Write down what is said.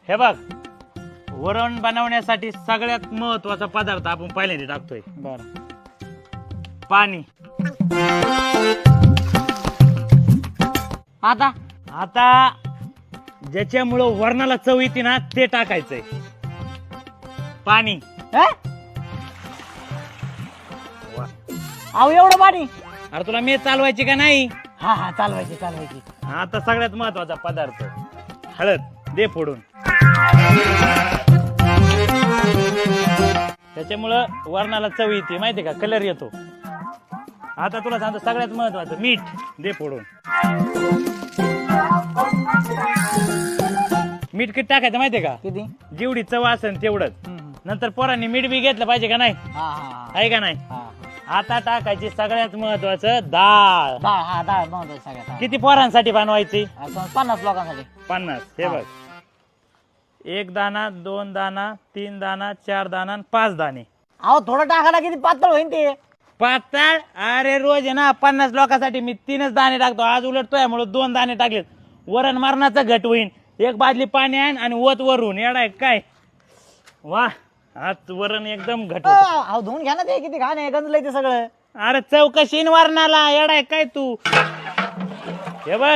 हे बघ, वरण बनवण्यासाठी सगळ्यात महत्वाचा पदार्थ आपण पहिल्यांदा टाकतोय बर पाणी. आता आता ज्याच्यामुळं वरणाला चव येते ना ते टाकायचंय पाणी. अहो एवढं पाणी. अरे तुला मी चालवायची का नाही? हा हा चालवायची चालवायची. आता सगळ्यात महत्वाचा पदार्थ हळद दे फोडून. त्याच्यामुळं वरणाला चव येते माहिती का, कलर येतो. आता तुला सांगतो सगळ्यात महत्वाचं मीठ दे फोडून. मीठ किती टाकायचं माहितीये का? किती? जेवढी चव असेल तेवढंच. नंतर पोरांनी मीठ बी घेतलं पाहिजे का नाही? हा हा आहे का नाही? हा आता टाकायची सगळ्यात महत्वाचं डाळ. डाळ. हा डाळ बनवतो सगळ्यात. किती पोरांसाठी बनवायची? 50 लोकांसाठी. 50. हे बघ, 1 दाना, 2 दाना, 3 दाना, 4 दाना, 5 दाणे. अहो थोडं टाकायला किती पातळ होईल ते. पातळ? अरे रोज आहे ना 50 लोकांसाठी मी 3च दाणे टाकतो. आज उलटतोय म्हणून 2 दाणे टाकलेत. वरण मरणाचं घट होईन. 1 बादली पाणी आण आणि वत वरून येडाय काय. वा, आज वरण एकदम घट होतं. अहो धुवून घ्या ना ते, किती घाण आहे, गंजलंय ते सगळं. अरे चौकशीन वरणाला येडाय काय तू. हे बघ